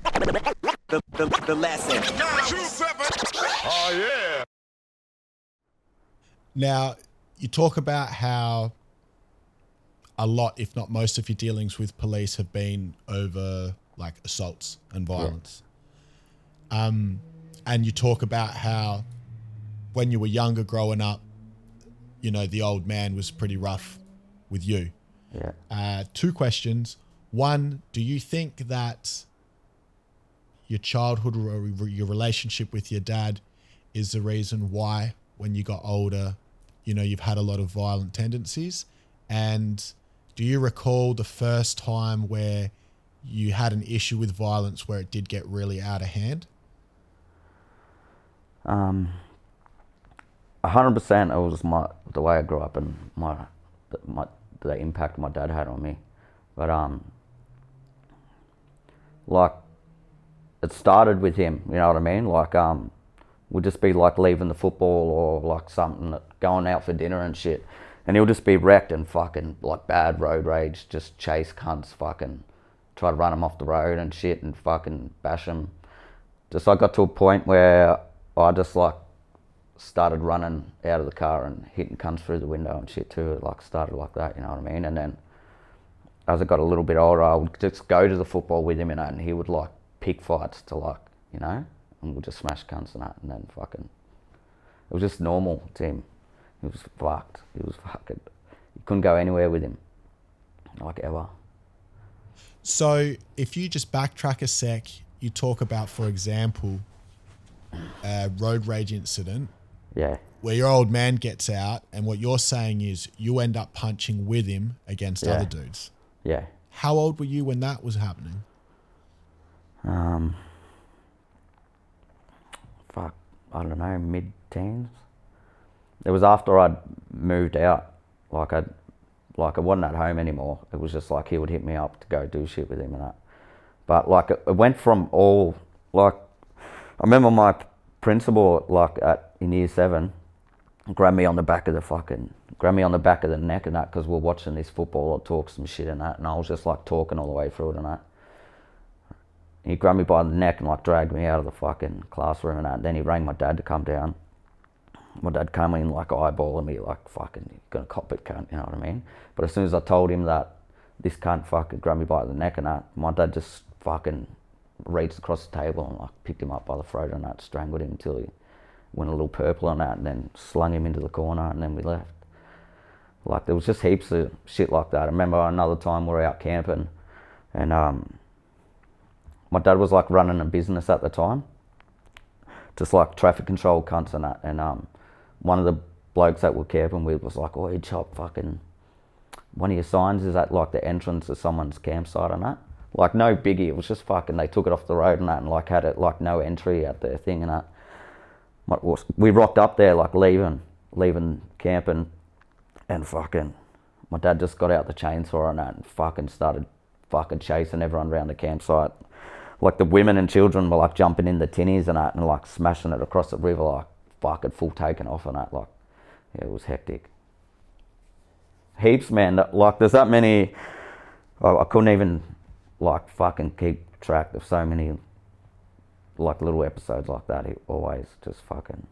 The lesson. Oh, yeah. Now, you talk about how a lot, if not most of your dealings with police have been over like assaults and violence. Yeah. And you talk about how when you were younger growing up, you know, the old man was pretty rough with you. Yeah. Two questions. One, do you think that your childhood or your relationship with your dad is the reason why when you got older, you know, you've had a lot of violent tendencies? And do you recall the first time where you had an issue with violence where it did get really out of hand? 100%. It was the way I grew up and the impact my dad had on me. But like it started with him, you know what I mean? Like we'd just be like leaving the football or like something, going out for dinner and shit, and he'll just be wrecked and fucking like bad road rage, just chase cunts, fucking try to run them off the road and shit and fucking bash them. Just I got to a point where I just like started running out of the car and hitting cunts through the window and shit too. It like started like that, you know what I mean? And then as I got a little bit older, I would just go to the football with him and he would like pick fights to like, you know, and we'd just smash cunts and that, and then fucking, it was just normal to him. He was fucked. He was fucking, you couldn't go anywhere with him, like ever. So if you just backtrack a sec, you talk about, for example, a road rage incident. Yeah. Where your old man gets out, and what you're saying is you end up punching with him against other dudes. Yeah. How old were you when that was happening? Fuck, I don't know, mid-teens. It was after I'd moved out. Like I wasn't at home anymore. It was just like he would hit me up to go do shit with him and that. But like it went from all, like, I remember my principal, like in year 7, grabbed me on the back of the neck and that, because we're watching this football or talk some shit and that, and I was just like talking all the way through it and that. He grabbed me by the neck and like dragged me out of the fucking classroom and that. Then he rang my dad to come down. My dad came in like eyeballing me like, fucking, you're gonna cop it, cunt, you know what I mean? But as soon as I told him that this cunt fucking grabbed me by the neck and that, my dad just fucking reached across the table and like picked him up by the throat and that, strangled him until he went a little purple on that, and then slung him into the corner, and then we left. Like there was just heaps of shit like that. I remember another time we were out camping and my dad was like running a business at the time, just like traffic control cunts and that, and one of the blokes that we're camping with was like, oh, you chop fucking, one of your signs is at like the entrance of someone's campsite and that. Like no biggie, it was just fucking, they took it off the road and that, and like had it like no entry at their thing and that. We rocked up there like leaving camping, and fucking, my dad just got out the chainsaw and that and fucking started fucking chasing everyone around the campsite. Like the women and children were like jumping in the tinnies and that and like smashing it across the river, like fucking full taking off and that. Like, yeah, it was hectic. Heaps, man. Like there's that many, I couldn't even like fucking keep track of so many like little episodes like that. He always just fucking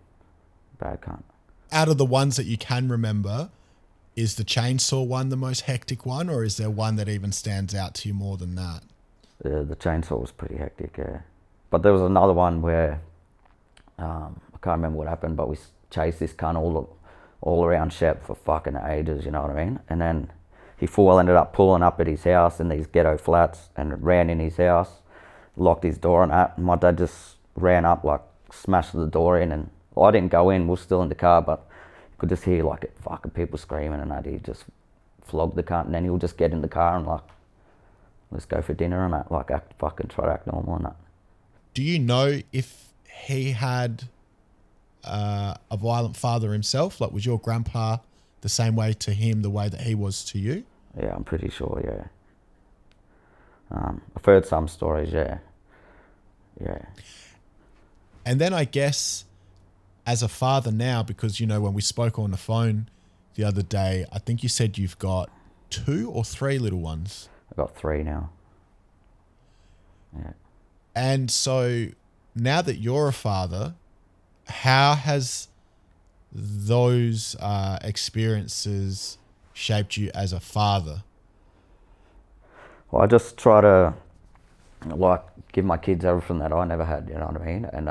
bad cunt. Out of the ones that you can remember, is the chainsaw one the most hectic one, or is there one that even stands out to you more than that? The chainsaw was pretty hectic, yeah. But there was another one where, I can't remember what happened, but we chased this cunt all around Shep for fucking ages, you know what I mean? And then he ended up pulling up at his house in these ghetto flats and ran in his house, locked his door and that. And my dad just ran up, like smashed the door in, and I didn't go in, we were still in the car, but you could just hear like fucking people screaming and that. He just flogged the cunt, and then he'll just get in the car and like, let's go for dinner and that, like try to act normal and that. Do you know if he had a violent father himself? Like, was your grandpa the same way to him the way that he was to you? Yeah, I'm pretty sure, yeah. I've heard some stories, yeah. Yeah. And then I guess as a father now, because, you know, when we spoke on the phone the other day, I think you said you've got 2 or 3 little ones. I've got 3 now. Yeah. And so now that you're a father, how has those experiences shaped you as a father? Well, I just try to like give my kids everything that I never had, you know what I mean? And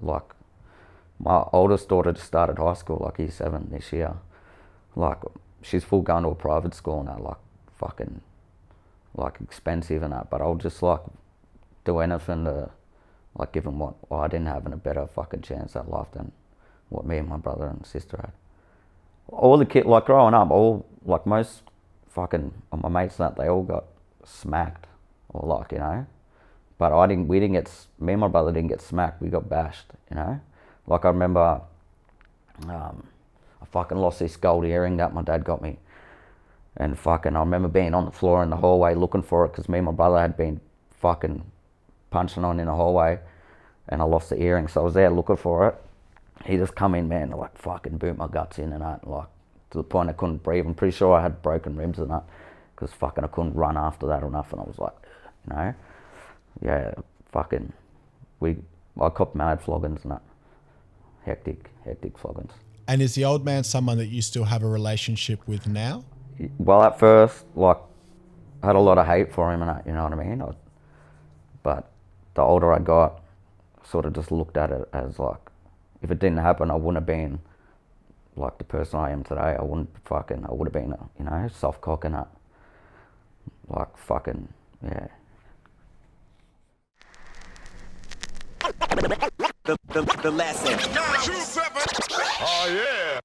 like my oldest daughter just started high school, like year 7 this year. Like she's full going to a private school now, like fucking like expensive and that, but I'll just like do anything to like give them what I didn't have and a better fucking chance at life than what me and my brother and sister had. All the kids, like growing up, all like most fucking of my mates and that, they all got smacked or like, you know, but me and my brother didn't get smacked, we got bashed, you know. Like I remember I fucking lost this gold earring that my dad got me, and fucking I remember being on the floor in the hallway looking for it because me and my brother had been fucking punching on in the hallway, and I lost the earring, so I was there looking for it. He just come in, man, like fucking boot my guts in and that, like to the point I couldn't breathe. I'm pretty sure I had broken ribs and that because fucking I couldn't run after that or nothing. I was like, you know, yeah, fucking I copped mad floggings and that. Hectic floggings. And is the old man someone that you still have a relationship with now? Well, at first, like, I had a lot of hate for him and that, you know what I mean? But the older I got, sort of just looked at it as like, if it didn't happen, I wouldn't have been like the person I am today. I would have been, you know, soft cock and that. Like, fucking, yeah. The lesson. 927. Oh, yeah.